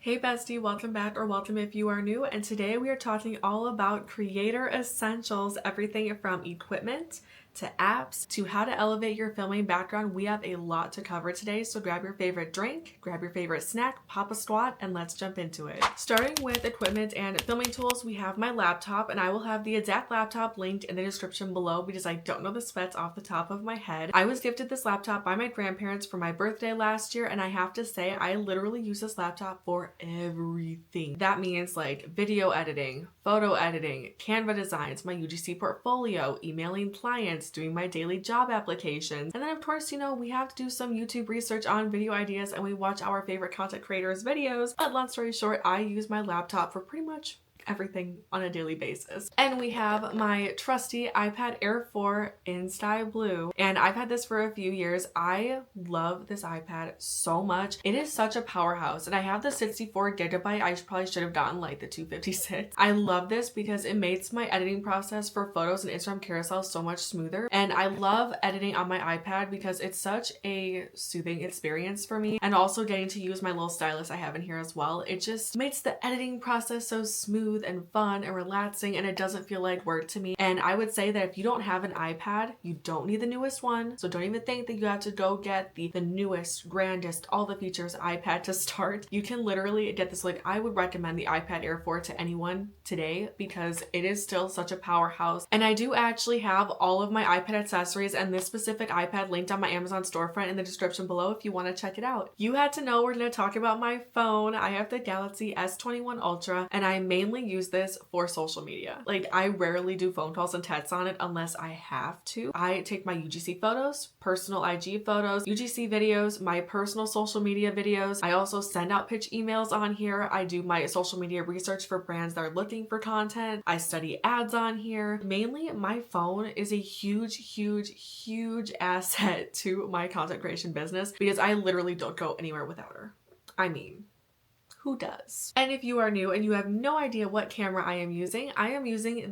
Hey bestie, welcome back or welcome if you are new, and today we are talking all about creator essentials, everything from equipment to apps to how to elevate your filming background. We have a lot to cover today, so grab your favorite drink, grab your favorite snack, pop a squat, and let's jump into it. Starting with equipment and filming tools, we have my laptop, and I will have the exact laptop linked in the description below because I don't know the specs off the top of my head. I was gifted this laptop by my grandparents for my birthday last year, and I have to say I literally use this laptop for everything. That means like video editing, photo editing, Canva designs, my UGC portfolio, emailing clients, doing my daily job applications. And then of course, we have to do some YouTube research on video ideas and we watch our favorite content creators' videos. But long story short, I use my laptop for pretty much everything on a daily basis. And we have my trusty iPad Air 4 in sky blue, and I've had this for a few years. I love this iPad so much. It is such a powerhouse, and I have the 64 gigabyte. I probably should have gotten like the 256. I love this because it makes my editing process for photos and Instagram carousels so much smoother, and I love editing on my iPad because it's such a soothing experience for me, and also getting to use my little stylus I have in here as well. It just makes the editing process so smooth and fun and relaxing, and it doesn't feel like work to me. And I would say that if you don't have an iPad, you don't need the newest one, so don't even think that you have to go get the newest, grandest, all the features iPad to start. You can literally get this. Like, I would recommend the iPad Air 4 to anyone today because it is still such a powerhouse. And I do actually have all of my iPad accessories and this specific iPad linked on my Amazon storefront in the description below if you want to check it out. You had to know we're going to talk about my phone. I have the Galaxy S21 Ultra, and I mainly use this for social media. Like, I rarely do phone calls and texts on it unless I have to. I take my UGC photos, personal IG photos, UGC videos, my personal social media videos. I also send out pitch emails on here. I do my social media research for brands that are looking for content. I study ads on here. Mainly, my phone is a huge asset to my content creation business because I literally don't go anywhere without her. I mean, who does? And if you are new and you have no idea what camera I am using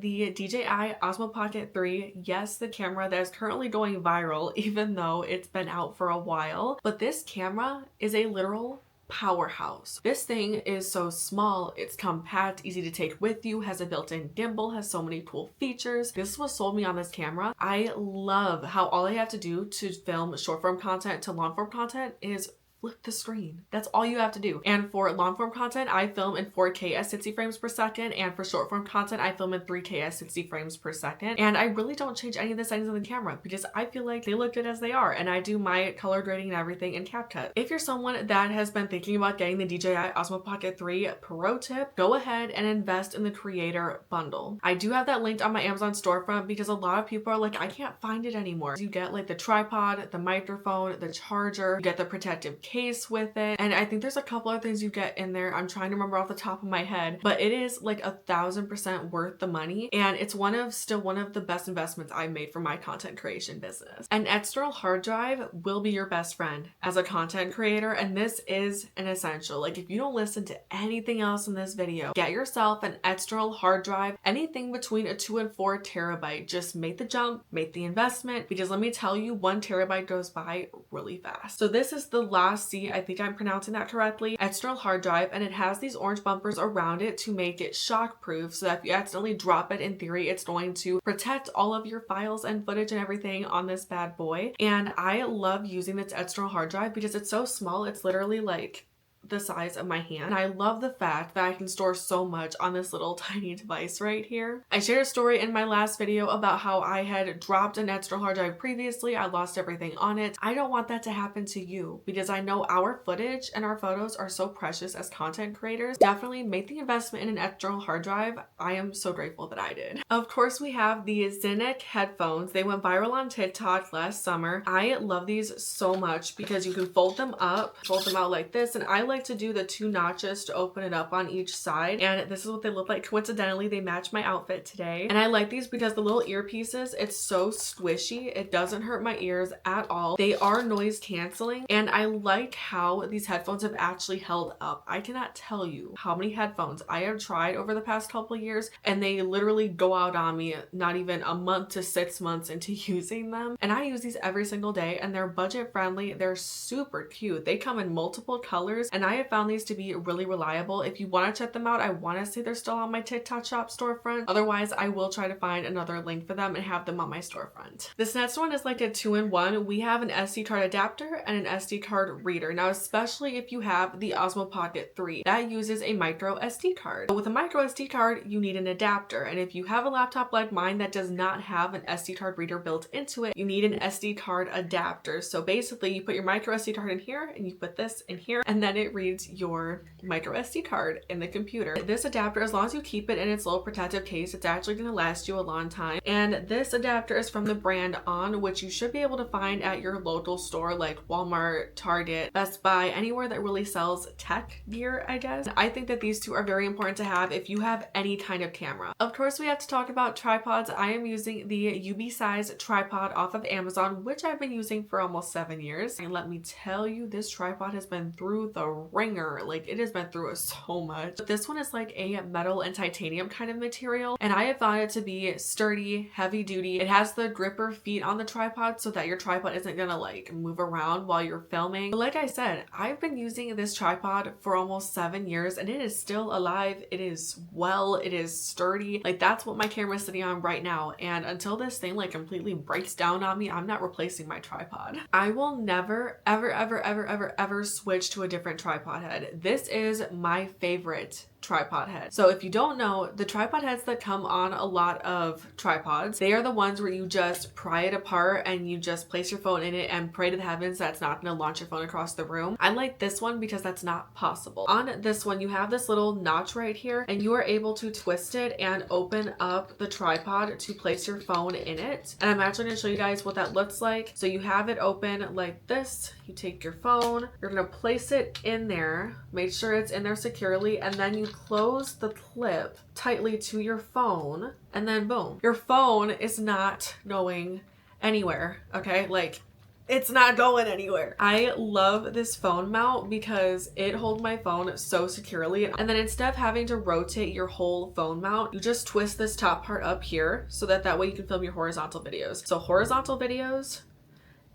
the DJI Osmo Pocket 3. Yes, the camera that is currently going viral, even though it's been out for a while. But this camera is a literal powerhouse. This thing is so small, it's compact, easy to take with you, has a built-in gimbal, has so many cool features. This is what sold me on this camera. I love how all I have to do to film short form content to long form content is flip the screen. That's all you have to do. And for long form content, I film in 4K at 60 frames per second. And for short form content, I film in 3K at 60 frames per second. And I really don't change any of the settings on the camera because I feel like they look good as they are. And I do my color grading and everything in Capcut. If you're someone that has been thinking about getting the DJI Osmo Pocket 3, pro tip, go ahead and invest in the creator bundle. I do have that linked on my Amazon storefront because a lot of people are like, I can't find it anymore. You get like the tripod, the microphone, the charger, you get the protective case with it, and I think there's a couple other things you get in there. I'm trying to remember off the top of my head, but it is like 1,000% worth the money, and it's still one of the best investments I made for my content creation business. An external hard drive will be your best friend as a content creator, and this is an essential. Like, if you don't listen to anything else in this video, get yourself an external hard drive, anything between a 2 and 4 terabyte. Just make the jump, make the investment, because let me tell you, 1 terabyte goes by really fast. So this is the last C, I think I'm pronouncing that correctly, external hard drive, and it has these orange bumpers around it to make it shock proof, so that if you accidentally drop it, in theory it's going to protect all of your files and footage and everything on this bad boy. And I love using this external hard drive because it's so small. It's literally like the size of my hand. And I love the fact that I can store so much on this little tiny device right here. I shared a story in my last video about how I had dropped an external hard drive previously. I lost everything on it. I don't want that to happen to you because I know our footage and our photos are so precious as content creators. Definitely make the investment in an external hard drive. I am so grateful that I did. Of course, we have the Zenic headphones. They went viral on TikTok last summer. I love these so much because you can fold them up, fold them out like this, and I like to do the 2 notches to open it up on each side, and this is what they look like. Coincidentally, they match my outfit today, and I like these because the little earpieces, it's so squishy, it doesn't hurt my ears at all. They are noise canceling, and I like how these headphones have actually held up. I cannot tell you how many headphones I have tried over the past couple of years, and they literally go out on me not even a month to 6 months into using them, and I use these every single day, and they're budget friendly. They're super cute. They come in multiple colors, and I have found these to be really reliable. If you want to check them out, I want to say they're still on my TikTok shop storefront. Otherwise, I will try to find another link for them and have them on my storefront. This next one is like a 2-in-1. We have an SD card adapter and an SD card reader. Now, especially if you have the Osmo Pocket 3, that uses a micro SD card. But with a micro SD card, you need an adapter. And if you have a laptop like mine that does not have an SD card reader built into it, you need an SD card adapter. So basically, you put your micro SD card in here and you put this in here, and then it reads your micro SD card in the computer. This adapter, as long as you keep it in its little protective case, it's actually going to last you a long time. And this adapter is from the brand On, which you should be able to find at your local store like Walmart, Target, Best Buy, anywhere that really sells tech gear, I guess. I think that these two are very important to have if you have any kind of camera. Of course, we have to talk about tripods. I am using the UB size tripod off of Amazon, which I've been using for almost 7 years. And let me tell you, this tripod has been through the ringer. Like, it has been through so much. But this one is like a metal and titanium kind of material, and I have found it to be sturdy, heavy duty. It has the gripper feet on the tripod so that your tripod isn't gonna like move around while you're filming. But like I said, I've been using this tripod for almost 7 years and it is still alive. It is it is sturdy. Like, that's what my camera is sitting on right now. And until this thing like completely breaks down on me, I'm not replacing my tripod. I will never, ever switch to a different tripod head. This is my favorite tripod head. So if you don't know, the tripod heads that come on a lot of tripods, they are the ones where you just pry it apart and you just place your phone in it and pray to the heavens that's not going to launch your phone across the room. I like this one because that's not possible. On this one, you have this little notch right here and you are able to twist it and open up the tripod to place your phone in it. And I'm actually going to show you guys what that looks like. So you have it open like this. You take your phone, you're going to place it in there, make sure it's in there securely, and then you close the clip tightly to your phone, and then boom, your phone is not going anywhere. Okay, like, it's not going anywhere. I love this phone mount because it holds my phone so securely. And then instead of having to rotate your whole phone mount, you just twist this top part up here so that way you can film your horizontal videos. So horizontal videos,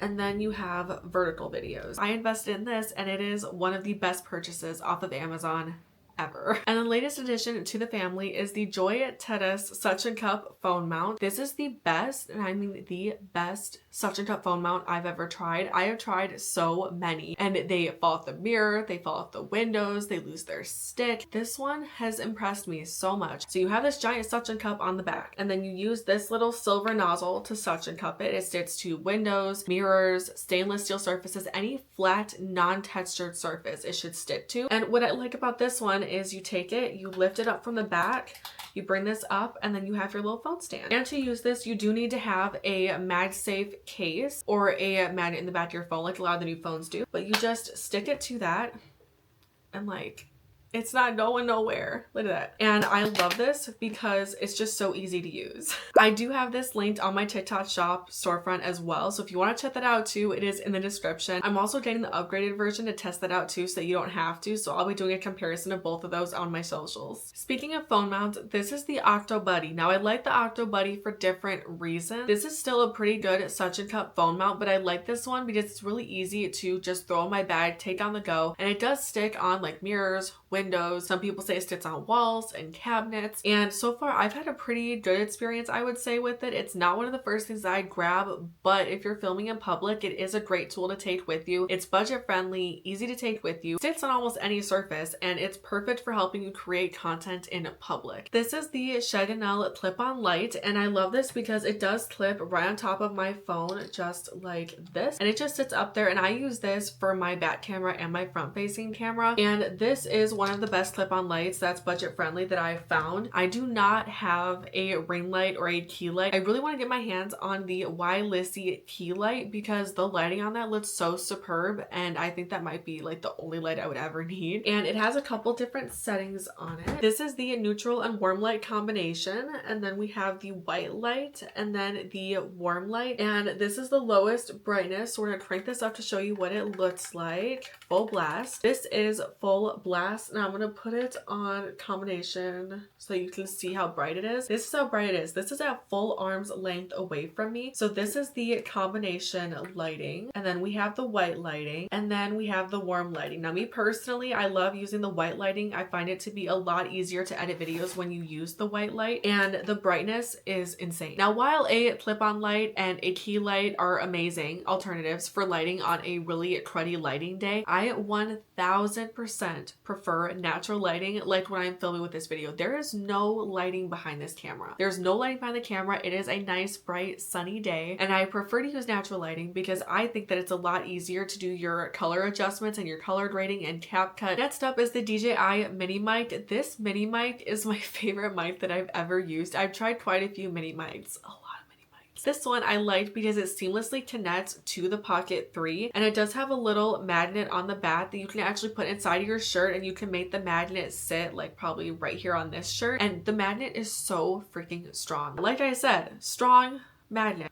and then you have vertical videos. I invested in this and it is one of the best purchases off of Amazon ever. And the latest addition to the family is the Joy Tennis suction cup phone mount. This is the best, and I mean the best suction cup phone mount I've ever tried. I have tried so many and they fall off the mirror, they fall off the windows, they lose their stick. This one has impressed me so much. So you have this giant suction cup on the back, and then you use this little silver nozzle to suction cup it. It sticks to windows, mirrors, stainless steel surfaces, any flat, non-textured surface it should stick to. And what I like about this one is you take it, you lift it up from the back, you bring this up, and then you have your little phone stand. And to use this, you do need to have a MagSafe case or a magnet in the back of your phone like a lot of the new phones do. But you just stick it to that and like, it's not going nowhere. Look at that. And I love this because it's just so easy to use. I do have this linked on my TikTok shop storefront as well. So if you want to check that out too, it is in the description. I'm also getting the upgraded version to test that out too so that you don't have to. So I'll be doing a comparison of both of those on my socials. Speaking of phone mounts, this is the Octo Buddy. Now I like the Octo Buddy for different reasons. This is still a pretty good suction cup phone mount, but I like this one because it's really easy to just throw in my bag, take on the go. And it does stick on like mirrors, windows. Some people say it sits on walls and cabinets. And so far I've had a pretty good experience, I would say, with it. It's not one of the first things that I grab, but if you're filming in public, it is a great tool to take with you. It's budget friendly, easy to take with you, sits on almost any surface, and it's perfect for helping you create content in public. This is the Shaganel clip-on light, and I love this because it does clip right on top of my phone, just like this. And it just sits up there, and I use this for my back camera and my front-facing camera. And this is one of the best clip-on lights that's budget friendly that I found. I do not have a ring light or a key light. I really want to get my hands on the Lissy key light because the lighting on that looks so superb, and I think that might be like the only light I would ever need. And it has a couple different settings on it. This is the neutral and warm light combination, and then we have the white light and then the warm light, and this is the lowest brightness. So we're gonna crank this up to show you what it looks like. Full blast. This is full blast. Now I'm gonna put it on combination so you can see how bright it is. This is how bright it is. This is at full arm's length away from me. So this is the combination lighting, and then we have the white lighting, and then we have the warm lighting. Now me personally, I love using the white lighting. I find it to be a lot easier to edit videos when you use the white light, and the brightness is insane. Now while a clip-on light and a key light are amazing alternatives for lighting on a really cruddy lighting day, I 1000% prefer natural lighting like when I'm filming with this video. There is no lighting behind this camera. There's no lighting behind the camera. It is a nice, bright, sunny day, and I prefer to use natural lighting because I think that it's a lot easier to do your color adjustments and your color grading and CapCut. Next up is the DJI mini mic. This mini mic is my favorite mic that I've ever used. I've tried quite a few mini mics. This one I liked because it seamlessly connects to the Pocket 3, and it does have a little magnet on the back that you can actually put inside of your shirt, and you can make the magnet sit like probably right here on this shirt, and the magnet is so freaking strong. Like I said, strong magnet.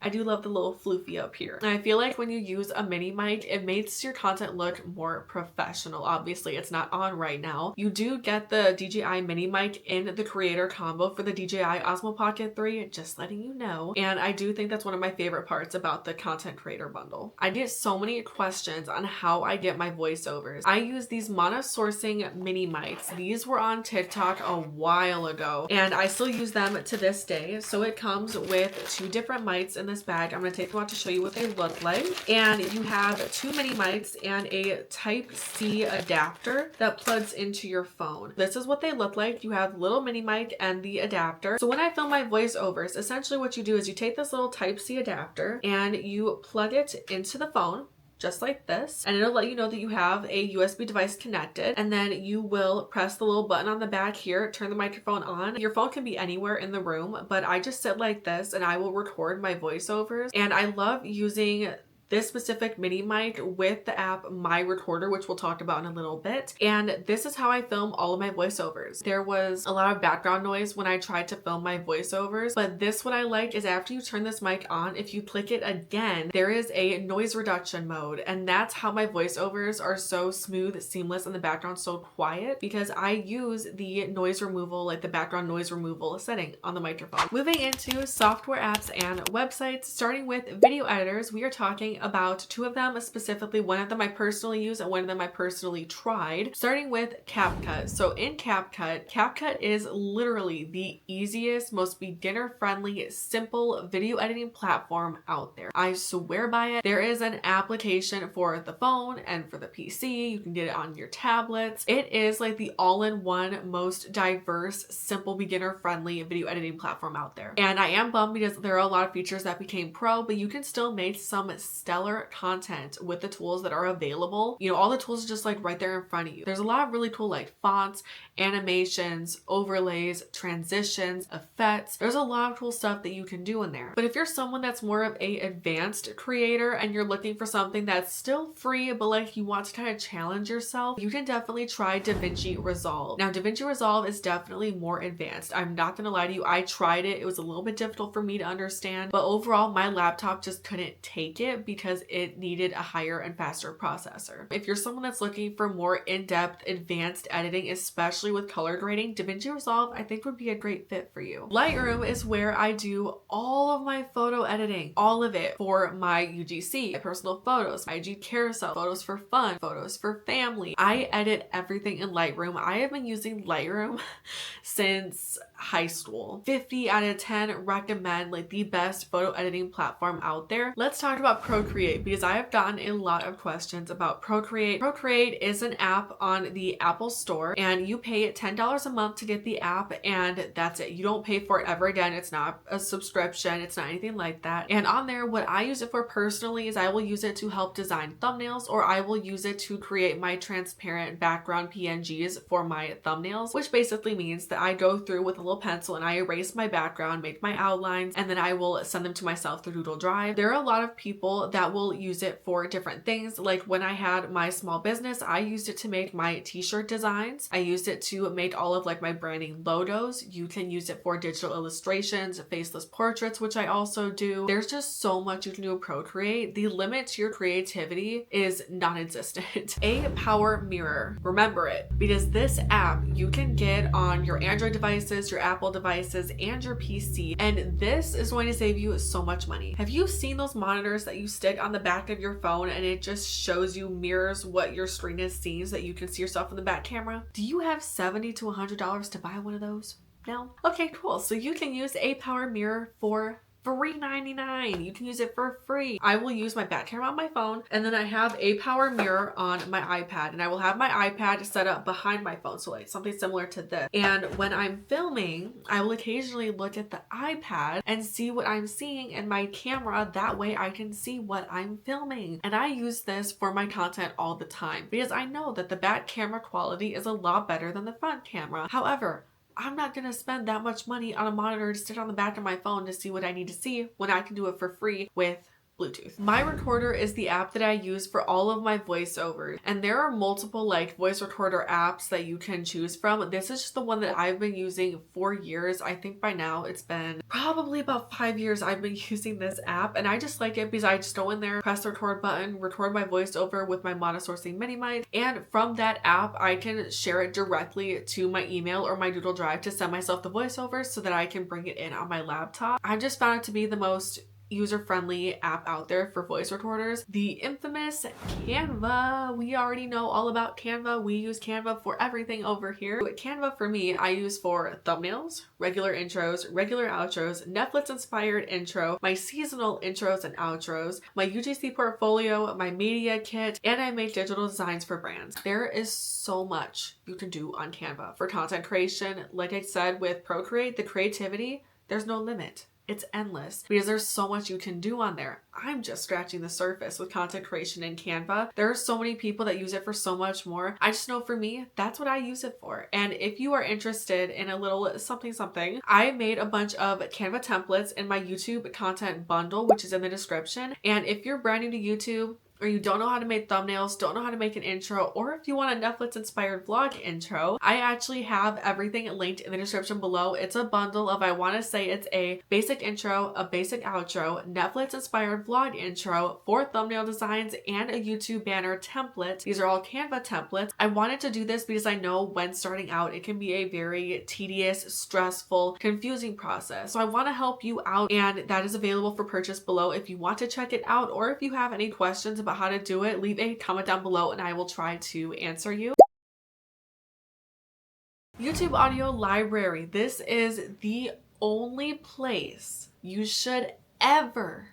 I do love the little floofy up here. And I feel like when you use a mini mic, it makes your content look more professional. Obviously, it's not on right now. You do get the DJI mini mic in the creator combo for the DJI Osmo Pocket 3, just letting you know. And I do think that's one of my favorite parts about the content creator bundle. I get so many questions on how I get my voiceovers. I use these mono-sourcing mini mics. These were on TikTok a while ago, and I still use them to this day. So it comes with 2 different mics in this bag. I'm going to take them out to show you what they look like. And you have 2 mini mics and a Type-C adapter that plugs into your phone. This is what they look like. You have little mini mic and the adapter. So when I film my voiceovers, essentially what you do is you take this little Type-C adapter and you plug it into the phone, just like this, and it'll let you know that you have a USB device connected, and then you will press the little button on the back here, turn the microphone on. Your phone can be anywhere in the room, but I just sit like this and I will record my voiceovers, and I love using this specific mini mic with the app My Recorder, which we'll talk about in a little bit. And this is how I film all of my voiceovers. There was a lot of background noise when I tried to film my voiceovers, but this, what I like is after you turn this mic on, if you click it again, there is a noise reduction mode. And that's how my voiceovers are so smooth, seamless, and the background so quiet, because I use the noise removal, like the background noise removal setting on the microphone. Moving into software apps and websites, starting with video editors, we are talking about 2 of them specifically. One of them I personally use and one of them I personally tried, starting with CapCut. So in CapCut is literally the easiest, most beginner friendly, simple video editing platform out there. I swear by it. There is an application for the phone and for the PC. You can get it on your tablets. It is like the all-in-one, most diverse, simple, beginner friendly video editing platform out there. And I am bummed because there are a lot of features that became pro, but you can still make some stellar content with the tools that are available. You know, all the tools are just like right there in front of you. There's a lot of really cool like fonts, animations, overlays, transitions, effects. There's a lot of cool stuff that you can do in there. But if you're someone that's more of a advanced creator and you're looking for something that's still free, but like you want to kind of challenge yourself, you can definitely try DaVinci Resolve. Now, DaVinci Resolve is definitely more advanced. I'm not gonna lie to you. I tried it. It was a little bit difficult for me to understand, but overall my laptop just couldn't take it because it needed a higher and faster processor. If you're someone that's looking for more in-depth, advanced editing, especially with color grading, DaVinci Resolve I think would be a great fit for you. Lightroom is where I do all of my photo editing, all of it for my UGC, my personal photos, my IG carousel, photos for fun, photos for family. I edit everything in Lightroom. I have been using Lightroom since high school. 50 out of 10 recommend, like the best photo editing platform out there. Let's talk about Procreate because I have gotten a lot of questions about Procreate. Procreate is an app on the Apple Store and you pay $10 a month to get the app and that's it. You don't pay for it ever again. It's not a subscription. It's not anything like that. And on there, what I use it for personally is I will use it to help design thumbnails, or I will use it to create my transparent background PNGs for my thumbnails, which basically means that I go through with a little little pencil and I erase my background, make my outlines, and then I will send them to myself through Google Drive. There are a lot of people that will use it for different things. Like when I had my small business, I used it to make my t-shirt designs. I used it to make all of like my branding logos. You can use it for digital illustrations, faceless portraits, which I also do. There's just so much you can do with Procreate. The limit to your creativity is non-existent. A power mirror. Remember it, because this app you can get on your Android devices, your Apple devices, and your PC. And this is going to save you so much money. Have you seen those monitors that you stick on the back of your phone and it just shows you, mirrors what your screen is seeing so that you can see yourself in the back camera? Do you have $70 to $100 to buy one of those? No? Okay, cool. So you can use a power mirror for $3.99. You can use it for free. I will use my back camera on my phone, and then I have a power mirror on my iPad, and I will have my iPad set up behind my phone, so like something similar to this. And when I'm filming, I will occasionally look at the iPad and see what I'm seeing in my camera. That way I can see what I'm filming. And I use this for my content all the time because I know that the back camera quality is a lot better than the front camera. However, I'm not going to spend that much money on a monitor to sit on the back of my phone to see what I need to see when I can do it for free with Bluetooth. My Recorder is the app that I use for all of my voiceovers, and there are multiple like voice recorder apps that you can choose from. This is just the one that I've been using for years. I think by now it's been probably about 5 years I've been using this app, and I just like it because I just go in there, press the record button, record my voiceover with my monosourcing mini mic, and from that app I can share it directly to my email or my Google Drive to send myself the voiceover so that I can bring it in on my laptop. I've just found it to be the most user-friendly app out there for voice recorders. The infamous Canva. We already know all about Canva. We use Canva for everything over here. Canva for me, I use for thumbnails, regular intros, regular outros, Netflix-inspired intro, my seasonal intros and outros, my UGC portfolio, my media kit, and I make digital designs for brands. There is so much you can do on Canva for content creation. Like I said, with Procreate, the creativity, there's no limit. It's endless because there's so much you can do on there. I'm just scratching the surface with content creation in Canva. There are so many people that use it for so much more. I just know for me, that's what I use it for. And if you are interested in a little something, I made a bunch of Canva templates in my YouTube content bundle, which is in the description. And if you're brand new to YouTube, or you don't know how to make thumbnails, don't know how to make an intro, or if you want a Netflix inspired vlog intro, I actually have everything linked in the description below. It's a bundle of, I want to say it's a basic intro, a basic outro, Netflix inspired vlog intro, 4 thumbnail designs, and a YouTube banner template. These are all Canva templates. I wanted to do this because I know when starting out, it can be a very tedious, stressful, confusing process. So I want to help you out, and that is available for purchase below if you want to check it out, or if you have any questions about how to do it, leave a comment down below and I will try to answer you. YouTube Audio Library. This is the only place you should ever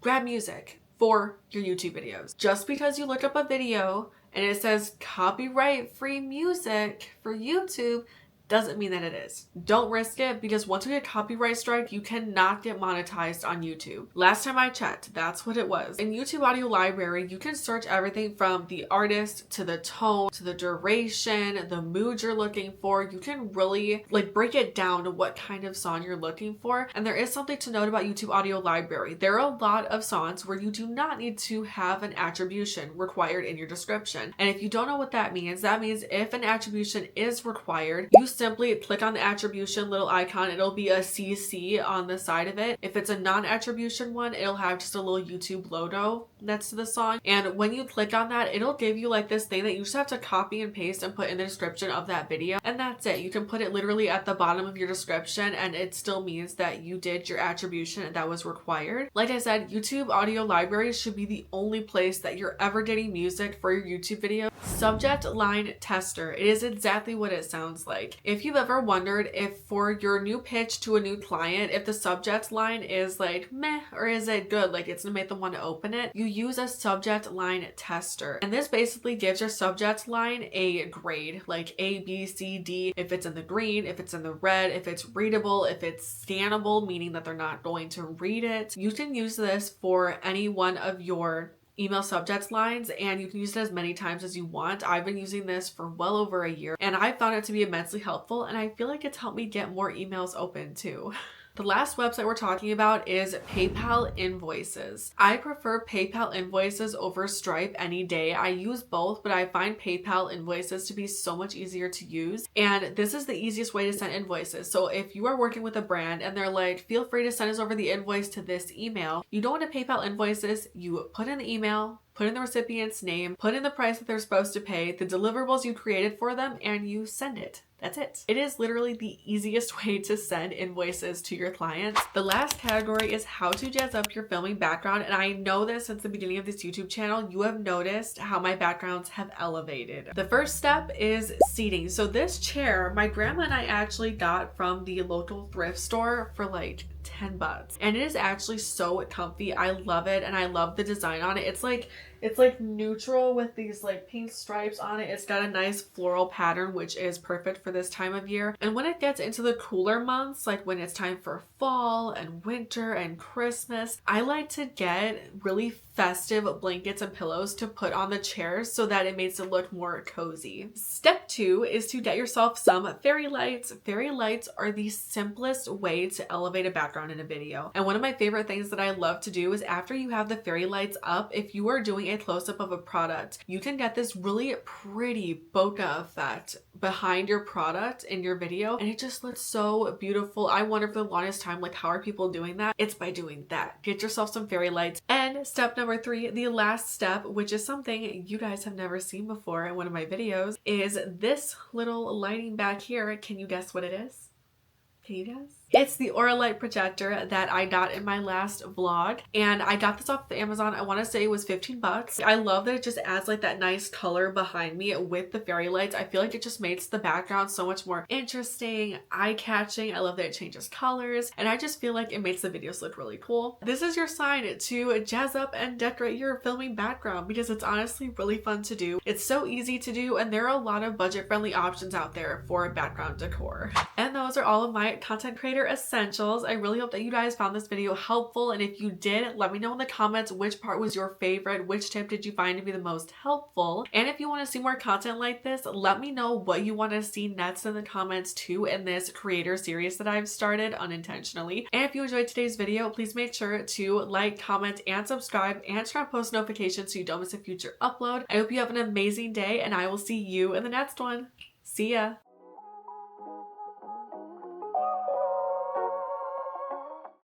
grab music for your YouTube videos. Just because you look up a video and it says copyright free music for YouTube doesn't mean that it is. Don't risk it, because once you get copyright strike, you cannot get monetized on YouTube. Last time I checked, that's what it was. In YouTube Audio Library, you can search everything from the artist to the tone to the duration, the mood you're looking for. You can really like break it down to what kind of song you're looking for. And there is something to note about YouTube Audio Library. There are a lot of songs where you do not need to have an attribution required in your description. And if you don't know what that means if an attribution is required, you simply click on the attribution little icon. It'll be a CC on the side of it. If it's a non-attribution one, it'll have just a little YouTube logo next to the song. And when you click on that, it'll give you like this thing that you just have to copy and paste and put in the description of that video. And that's it. You can put it literally at the bottom of your description, and it still means that you did your attribution that was required. Like I said, YouTube Audio Library should be the only place that you're ever getting music for your YouTube video. Subject line tester. It is exactly what it sounds like. If you've ever wondered if for your new pitch to a new client, if the subject line is like meh or is it good, like it's gonna make them want to open it, you use a subject line tester. And this basically gives your subject line a grade, like A, B, C, D. If it's in the green, if it's in the red, if it's readable, if it's scannable, meaning that they're not going to read it. You can use this for any one of your email subject lines, and you can use it as many times as you want. I've been using this for well over a year, and I found it to be immensely helpful, and I feel like it's helped me get more emails open too. The last website we're talking about is PayPal Invoices. I prefer PayPal Invoices over Stripe any day. I use both, but I find PayPal Invoices to be so much easier to use. And this is the easiest way to send invoices. So if you are working with a brand and they're like, feel free to send us over the invoice to this email, you don't want to PayPal Invoices, you put in the email, put in the recipient's name, put in the price that they're supposed to pay, the deliverables you created for them, and you send it. That's it. It is literally the easiest way to send invoices to your clients. The last category is how to jazz up your filming background. And I know that since the beginning of this YouTube channel, you have noticed how my backgrounds have elevated. The first step is seating. So this chair, my grandma and I actually got from the local thrift store for like $10. And it is actually so comfy. I love it. And I love the design on it. It's like neutral with these like pink stripes on it. It's got a nice floral pattern, which is perfect for this time of year. And when it gets into the cooler months, like when it's time for fall and winter and Christmas, I like to get really festive blankets and pillows to put on the chairs so that it makes it look more cozy. Step 2 is to get yourself some fairy lights. Fairy lights are the simplest way to elevate a background in a video. And one of my favorite things that I love to do is after you have the fairy lights up, if you are doing a close-up of a product, you can get this really pretty bokeh effect behind your product in your video, and it just looks so beautiful. I wonder for the longest time, like, how are people doing that? It's by doing that. Get yourself some fairy lights. And step number 3, the last step, which is something you guys have never seen before in one of my videos, is this little lighting back here. Can you guess what it is? Can you guess? It's the Aura light projector that I got in my last vlog, and I got this off of Amazon. I want to say it was $15. I love that it just adds like that nice color behind me with the fairy lights. I feel like it just makes the background so much more interesting, eye-catching. I love that it changes colors, and I just feel like it makes the videos look really cool. This is your sign to jazz up and decorate your filming background because it's honestly really fun to do. It's so easy to do, and there are a lot of budget-friendly options out there for background decor. And those are all of my content creator essentials. I really hope that you guys found this video helpful, and if you did, let me know in the comments which part was your favorite, which tip did you find to be the most helpful, and if you want to see more content like this, let me know what you want to see next in the comments too in this creator series that I've started unintentionally. And if you enjoyed today's video, please make sure to like, comment, and subscribe, and turn on post notifications so you don't miss a future upload. I hope you have an amazing day, and I will see you in the next one. See ya!